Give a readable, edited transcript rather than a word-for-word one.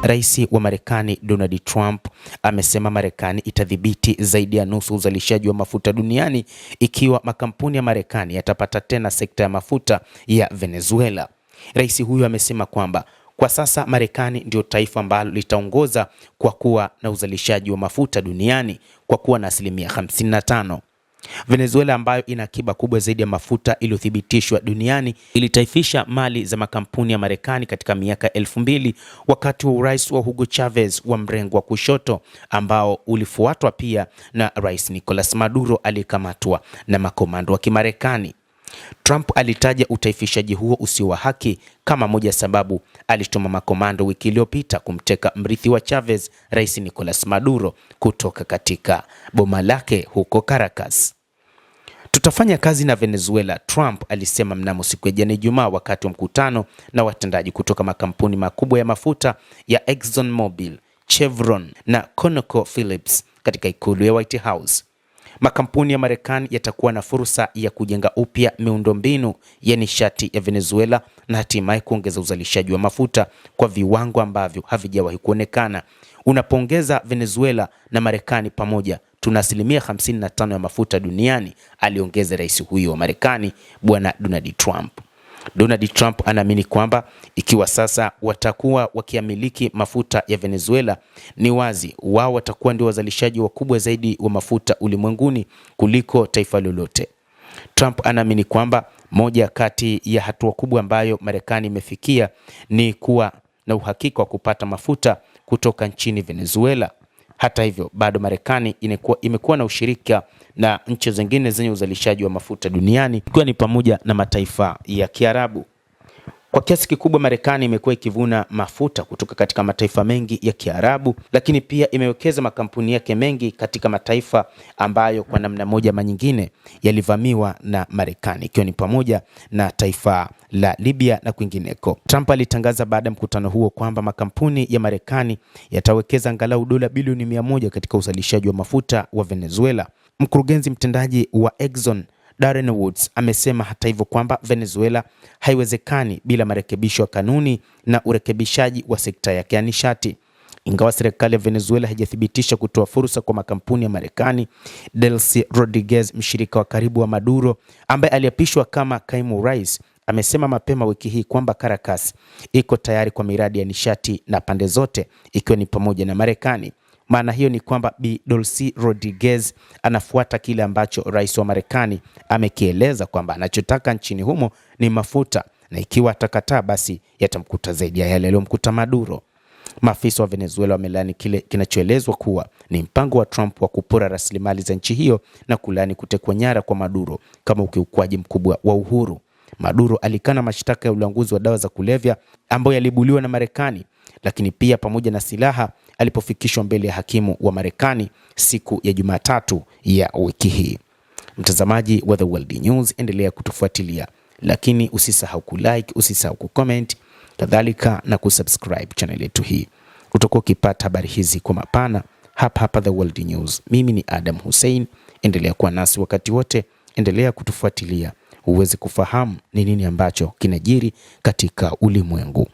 Rais wa Marekani Donald Trump amesema Marekani itadhibiti zaidi ya nusu uzalishaji wa mafuta duniani ikiwa makampuni ya Marekani yatapata tena sekta ya mafuta ya Venezuela. Rais huyu amesema kwamba kwa sasa Marekani ndio taifa ambalo litaongoza kwa kuwa na uzalishaji wa mafuta duniani kwa kuwa na asilimia 55. Venezuela ambayo ina akiba kubwa zaidi ya mafuta iliyothibitishwa duniani ilitaifisha mali za makampuni ya Marekani katika miaka 2000 wakati wa urais wa Hugo Chavez wa mrengo wa kushoto ambao ulifuatwa pia na Rais Nicolas Maduro aliyekamatwa na makomando wa Kimarekani. Trump alitaja utaifishaji huo usio wa haki kama moja sababu alituma makomando wiki iliyopita kumteka mrithi wa Chavez, Rais Nicolas Maduro, kutoka katika boma lake huko Caracas. Tutafanya kazi na Venezuela, Trump alisema mnamo siku ya jana Ijumaa wakati wa mkutano na watendaji kutoka makampuni makubwa ya mafuta ya ExxonMobil, Chevron na ConocoPhillips katika ikulu ya White House. Makampuni ya Marekani yatakuwa na fursa ya kujenga upya miundombinu ya nishati ya Venezuela na hatimaye kuongeza uzalishaji wa mafuta kwa viwango ambavyo havijawahi kuonekana. Unapoongeza Venezuela na Marekani pamoja, tuna asilimia 55 ya mafuta duniani, aliongeza rais huyo wa Marekani Bwana Donald Trump. Donald Trump anaamini kwamba ikiwa sasa watakuwa wakiamiliki mafuta ya Venezuela, ni wazi wao watakuwa ndio wazalishaji wakubwa zaidi wa mafuta ulimwenguni kuliko taifa lolote. Trump anaamini kwamba moja kati ya hatua kubwa ambayo Marekani imefikia ni kuwa na uhakika wa kupata mafuta kutoka nchini Venezuela. Hata hivyo, bado Marekani imekuwa na ushirika na nchi zingine zenye uzalishaji wa mafuta duniani, ikiwa ni pamoja na mataifa ya Kiarabu. Kwa kiasi kikubwa Marekani imekuwa ikivuna mafuta kutoka katika mataifa mengi ya Kiarabu, lakini pia imewekeza makampuni yake mengi katika mataifa ambayo kwa namna moja ama nyingine yalivamiwa na Marekani, ikiwa ni pamoja na taifa la Libya na kwingineko. Trump alitangaza baada ya mkutano huo kwamba makampuni ya Marekani yatawekeza angalau dola bilioni 100 katika uzalishaji wa mafuta wa Venezuela. Mkurugenzi mtendaji wa Exxon Darren Woods amesema hata hivyo kwamba Venezuela haiwezekani bila marekebisho ya kanuni na urekebishaji wa sekta yake ya nishati. Ingawa serikali ya Venezuela haijathibitisha kutoa fursa kwa makampuni ya Marekani, Delcy Rodriguez, mshirika wa karibu wa Maduro ambaye aliapishwa kama kaimu rais, amesema mapema wiki hii kwamba Caracas iko tayari kwa miradi ya nishati na pande zote ikiwa ni pamoja na Marekani. Maana hiyo ni kwamba Bi Delcy Rodriguez anafuata kile ambacho rais wa Marekani amekieleza kwamba anachotaka nchini humo ni mafuta, na ikiwa atakataa basi yatamkuta zaidi ya yale yaliyomkuta Maduro. Maafisa wa Venezuela wamelaani kile kinachoelezwa kuwa ni mpango wa Trump wa kupora rasilimali za nchi hiyo na kulaani kutekwa nyara kwa Maduro kama ukiukwaji mkubwa wa uhuru. Maduro alikana mashtaka ya ulanguzi wa dawa za kulevya ambayo yalibuliwa na Marekani, lakini pia pamoja na silaha alipofikishwa mbele ya hakimu wa Marekani siku ya Jumatatu ya wiki hii. Mtazamaji wa The World News, endelea kutufuatilia, lakini usisahau kulike, usisahau kucomment, kadhalika na kusubscribe channel yetu hii. Utakuwa ukipata habari hizi kwa mapana hapa The World News. Mimi ni Adam Hussein, endelea kuwa nasi wakati wote, endelea kutufuatilia uweze kufahamu ni nini ambacho kinajiri katika ulimwengu.